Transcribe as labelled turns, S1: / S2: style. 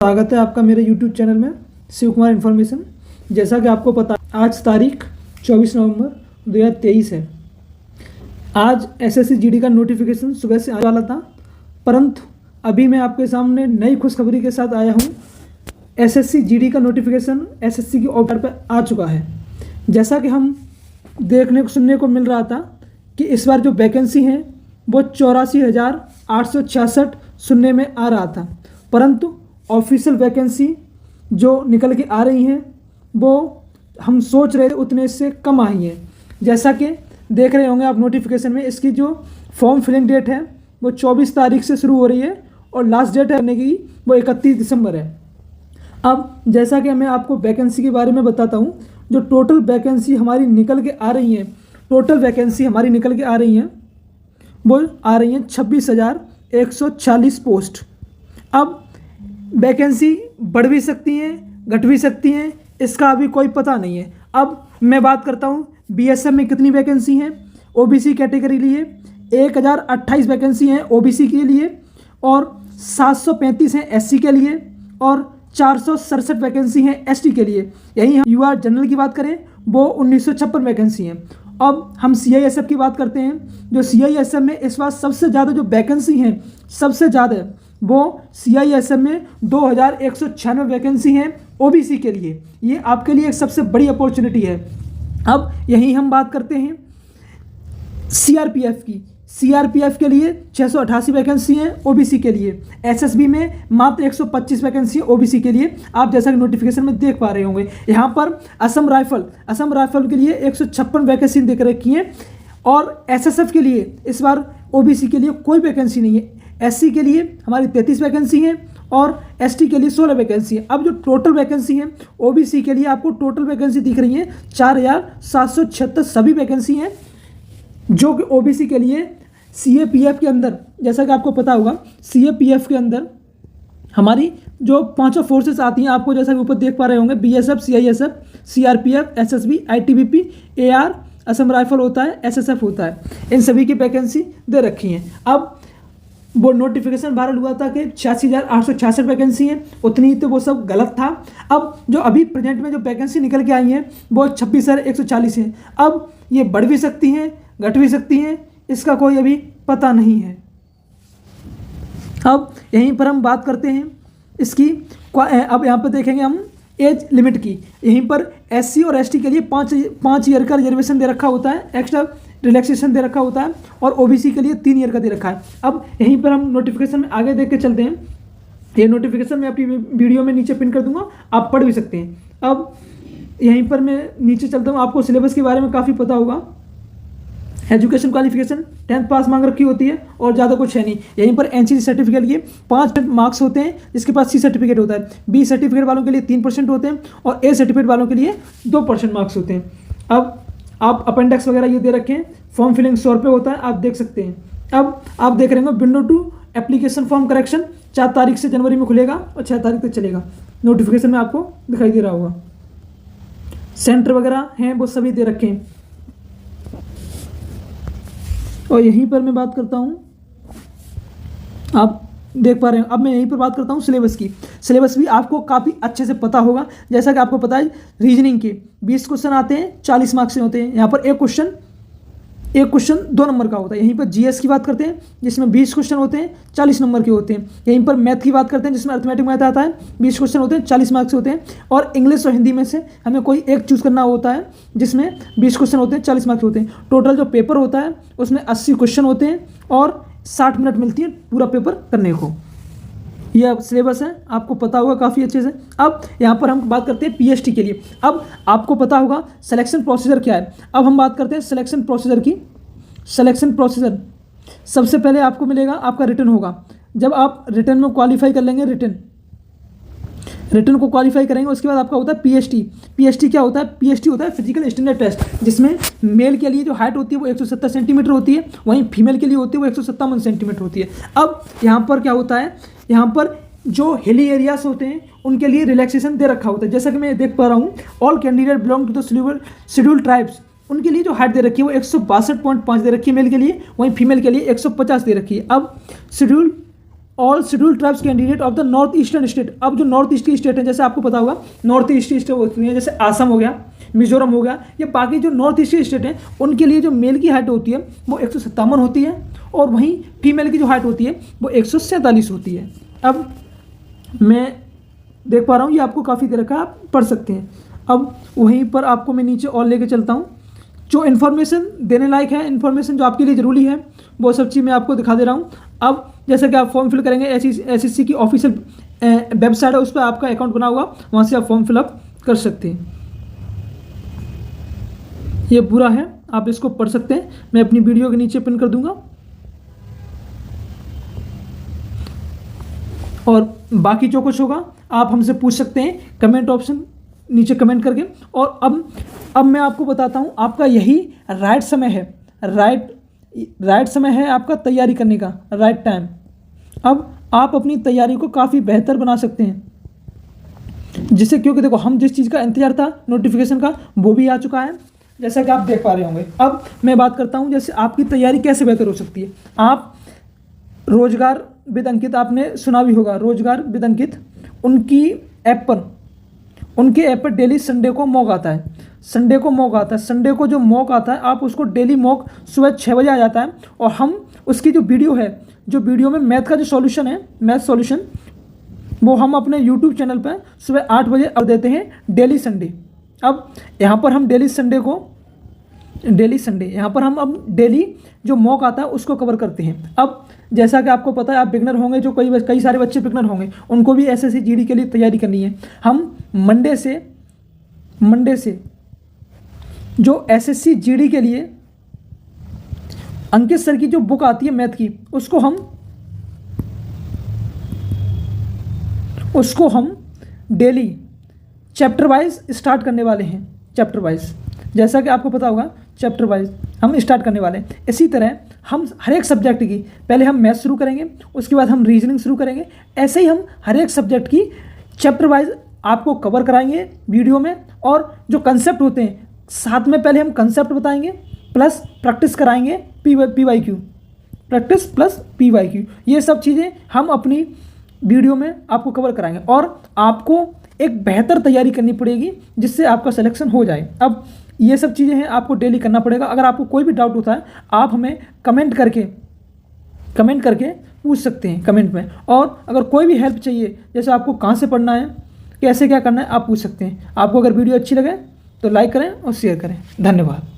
S1: स्वागत है आपका मेरे YouTube चैनल में शिव कुमार इन्फॉर्मेशन। जैसा कि आपको पता आज तारीख 24 नवंबर 2023 है। आज एसएससी जीडी का नोटिफिकेशन सुबह से आने वाला था, परंतु अभी मैं आपके सामने नई खुशखबरी के साथ आया हूँ। एसएससी जीडी का नोटिफिकेशन एसएससी की वेबसाइट पर आ चुका है। जैसा कि हम देखने को सुनने को मिल रहा था कि इस बार जो वैकेंसी है वो 84,866 सुनने में आ रहा था, परंतु ऑफिशियल वैकेंसी जो निकल के आ रही हैं वो हम सोच रहे थे उतने से कम आई हैं। जैसा कि देख रहे होंगे आप नोटिफिकेशन में, इसकी जो फॉर्म फिलिंग डेट है वो 24 तारीख से शुरू हो रही है और लास्ट डेट करने की वो 31 दिसंबर है। अब जैसा कि मैं आपको वैकेंसी के बारे में बताता हूँ, जो टोटल वैकेंसी हमारी निकल के आ रही हैं, टोटल वैकेंसी हमारी निकल के आ रही हैं वो आ रही हैं 26,140 पोस्ट। अब वैकेंसी बढ़ भी सकती हैं, घट भी सकती हैं, इसका अभी कोई पता नहीं है। अब मैं बात करता हूँ बीएसएफ में कितनी वैकेंसी हैं। ओबीसी कैटेगरी के लिए 1028 वैकेंसी हैं ओबीसी के लिए, और 735 हैं एससी के लिए, और 467 वैकेंसी हैं एसटी के लिए। यही हम यूआर जनरल की बात करें वो 1956 वैकेंसी हैं। अब हम सीआईएसएफ की बात करते हैं। जो सीआईएसएफ में इस बार सबसे ज़्यादा जो वैकेंसी हैं, सबसे ज़्यादा वो सीआईएसएफ में 2196 वैकेंसी हैं ओबीसी के लिए। ये आपके लिए एक सबसे बड़ी अपॉर्चुनिटी है। अब यहीं हम बात करते हैं सीआरपीएफ की। सीआरपीएफ के लिए 688 वैकेंसी हैं ओबीसी के लिए। एसएसबी में मात्र 125 वैकेंसी ओबीसी के लिए। आप जैसा कि नोटिफिकेशन में देख पा रहे होंगे, यहाँ पर असम राइफल के लिए 156 वैकेंसी देख रखी हैं, और एसएसएफ के लिए इस बार ओबीसी के लिए कोई वैकेंसी नहीं है। एससी के लिए हमारी 33 वैकेंसी हैं और एसटी के लिए 16 वैकेंसी है। अब जो टोटल वैकेंसी है ओबीसी के लिए आपको टोटल वैकेंसी दिख रही है 4,776 सभी वैकेंसी हैं, जो कि ओबीसी के लिए सीएपीएफ के अंदर, जैसा कि आपको पता होगा सीएपीएफ के अंदर हमारी जो पांचों फोर्सेस आती हैं, आपको जैसा कि ऊपर देख पा रहे होंगे, BSF, CISF, CRPF, SSB, ITBP, AR, Assam rifle होता है, एसएसएफ होता है। इन सभी की वैकेंसी दे रखी हैं। अब वो नोटिफिकेशन वायरल हुआ था कि 86,866 वैकेंसी हैं, उतनी तो वो सब गलत था। अब जो अभी प्रेजेंट में जो वैकेंसी निकल के आई हैं वो 26,140 हैं। अब ये बढ़ भी सकती हैं, घट भी सकती हैं, इसका कोई अभी पता नहीं है। अब यहीं पर हम बात करते हैं इसकी। अब यहाँ पर देखेंगे हम एज लिमिट की। यहीं पर एससी और एसटी के लिए 5 ईयर का रिजर्वेशन दे रखा होता है, एक्स्ट्रा रिलैक्सेशन दे रखा होता है, और ओबीसी के लिए 3 ईयर का दे रखा है। अब यहीं पर हम नोटिफिकेशन में आगे देख के चलते हैं। ये नोटिफिकेशन मैं अपनी वीडियो में नीचे पिन कर दूंगा, आप पढ़ भी सकते हैं। अब यहीं पर मैं नीचे चलता हूँ। आपको सिलेबस के बारे में काफ़ी पता होगा। एजुकेशन क्वालिफिकेशन 10th पास मांग रखी होती है और ज़्यादा कुछ है नहीं। यहीं पर एनसीसी सर्टिफिकेट के 5 मार्क्स होते हैं, जिसके पास सी सर्टिफिकेट होता है। बी सर्टिफिकेट वालों के लिए 3% होते हैं, और ए सर्टिफिकेट वालों के लिए 2% मार्क्स होते हैं। अब आप अपेंडिक्स वगैरह ये दे रखे हैं। फॉर्म फिलिंग 100 रुपये होता है, आप देख सकते हैं। अब आप देख रहे होंगे विंडो 2 एप्लीकेशन फॉर्म करेक्शन 4 तारीख से जनवरी में खुलेगा और 6 तारीख तक चलेगा। नोटिफिकेशन में आपको दिखाई दे रहा होगा। सेंटर वगैरह हैं वो सभी दे रखे हैं। और यहीं पर मैं बात करता हूँ, आप देख पा रहे हैं। अब मैं यहीं पर बात करता हूँ सिलेबस की। सिलेबस भी आपको काफ़ी अच्छे से पता होगा। जैसा कि आपको पता है रीजनिंग के 20 क्वेश्चन आते हैं, 40 मार्क्स से होते हैं। यहाँ पर एक क्वेश्चन 2 नंबर का होता है। यहीं पर जीएस की बात करते हैं जिसमें 20 क्वेश्चन होते हैं, 40 नंबर के होते हैं। यहीं पर मैथ की बात करते हैं जिसमें अर्थमेटिक मैथ आता है, 20 क्वेश्चन होते हैं, 40 मार्क्स होते हैं। और इंग्लिश और हिंदी में से हमें कोई एक चूज़ करना होता है जिसमें 20 क्वेश्चन होते हैं, 40 मार्क्स होते हैं। टोटल जो पेपर होता है उसमें 80 क्वेश्चन होते हैं और 60 मिनट मिलती है पूरा पेपर करने को। यह सिलेबस है, आपको पता होगा काफ़ी अच्छे से। अब यहाँ पर हम बात करते हैं पीएचडी के लिए। अब आपको पता होगा सिलेक्शन प्रोसीजर क्या है। अब हम बात करते हैं सिलेक्शन प्रोसीजर की। सिलेक्शन प्रोसीजर सबसे पहले आपको मिलेगा, आपका रिटन होगा। जब आप रिटन में क्वालिफाई कर लेंगे, रिटन को क्वालिफाई करेंगे, उसके बाद आपका होता है पीएचडी। पीएचडी क्या होता है? पीएचडी होता है फिजिकल स्टैंडर्ड टेस्ट, जिसमें मेल के लिए जो हाइट होती है वो 170 सेंटीमीटर होती है, वहीं फीमेल के लिए होती है वो 157 सेंटीमीटर होती है। अब यहाँ पर क्या होता है, यहाँ पर जो हिली एरियाज होते हैं उनके लिए रिलैक्सेशन दे रखा होता है। जैसा कि मैं देख पा रहा हूँ, all candidate belong to the scheduled tribes, उनके लिए जो हाइट दे रखी है वो 162.5 दे रखी है मेल के लिए, वहीं फीमेल के लिए 150 दे रखी है। अब schedule all schedule tribes candidate of the north eastern state. अब जो नॉर्थ ईस्ट की स्टेट है, जैसे आपको पता होगा नॉर्थ ईस्ट की स्टेट होती है, जैसे आसम हो गया, मिजोरम हो गया, या बाकी जो नॉर्थ ईस्ट की स्टेट हैं उनके लिए जो मेल की हाइट होती है वो 157 होती है, और वहीं फीमेल की जो हाइट होती है वो 147 होती है। अब मैं देख पा रहा हूँ ये आपको काफ़ी तरह का आप पढ़ सकते हैं। अब वहीं पर आपको मैं नीचे और लेके चलता हूँ, जो इन्फॉर्मेशन देने लायक है, इन्फॉर्मेशन जो आपके लिए ज़रूरी है, वो सब चीज़ मैं आपको दिखा दे रहा हूँ। अब जैसे कि आप फॉर्म फिल करेंगे, SSC की ऑफिशियल वेबसाइट है, उस पर आपका अकाउंट बना हुआ, वहाँ से आप फॉर्म फिलअप कर सकते हैं। ये पूरा है, आप इसको पढ़ सकते हैं, मैं अपनी वीडियो के नीचे पिन कर दूंगा। और बाकी जो कुछ होगा आप हमसे पूछ सकते हैं कमेंट ऑप्शन नीचे कमेंट करके। और अब मैं आपको बताता हूँ, आपका यही राइट समय है, राइट समय है आपका तैयारी करने का, राइट टाइम। अब आप अपनी तैयारी को काफ़ी बेहतर बना सकते हैं, जिससे क्योंकि देखो हम जिस चीज़ का इंतजार था नोटिफिकेशन का वो भी आ चुका है, जैसा कि आप देख पा रहे होंगे। अब मैं बात करता हूँ जैसे आपकी तैयारी कैसे बेहतर हो सकती है। आप रोजगार विद अंकित, आपने सुना भी होगा, रोजगार विद अंकित, उनके ऐप पर डेली संडे को मॉक आता है, संडे को जो मॉक आता है आप उसको डेली मॉक सुबह 6 बजे आ जाता है, और हम उसकी जो वीडियो है, जो वीडियो में मैथ का जो सॉल्यूशन है, मैथ सॉल्यूशन, वो हम अपने यूट्यूब चैनल पर सुबह 8 बजे अब देते हैं डेली संडे। अब यहाँ पर हम डेली संडे यहाँ पर हम अब डेली जो मॉक आता है उसको कवर करते हैं। अब जैसा कि आपको पता है, आप बिगनर होंगे, जो कई सारे बच्चे बिगनर होंगे, उनको भी SSC GD के लिए तैयारी करनी है। हम मंडे से जो SSC GD के लिए अंकित सर की जो बुक आती है मैथ की, उसको हम डेली चैप्टर वाइज स्टार्ट करने वाले हैं, चैप्टर वाइज, जैसा कि आपको पता होगा चैप्टर वाइज हम स्टार्ट करने वाले हैं। इसी तरह हम हर एक सब्जेक्ट की, पहले हम मैथ शुरू करेंगे, उसके बाद हम रीजनिंग शुरू करेंगे, ऐसे ही हम हर एक सब्जेक्ट की चैप्टर वाइज आपको कवर कराएंगे वीडियो में। और जो कंसेप्ट होते हैं साथ में पहले हम कंसेप्ट बताएंगे, प्लस प्रैक्टिस कराएंगे, PYQ, प्रैक्टिस प्लस PYQ, ये सब चीज़ें हम अपनी वीडियो में आपको कवर कराएंगे। और आपको एक बेहतर तैयारी करनी पड़ेगी जिससे आपका सिलेक्शन हो जाए। अब ये सब चीज़ें हैं आपको डेली करना पड़ेगा। अगर आपको कोई भी डाउट होता है आप हमें कमेंट करके पूछ सकते हैं कमेंट में। और अगर कोई भी हेल्प चाहिए, जैसे आपको कहाँ से पढ़ना है, कैसे क्या करना है, आप पूछ सकते हैं। आपको अगर वीडियो अच्छी लगे तो लाइक करें और शेयर करें। धन्यवाद।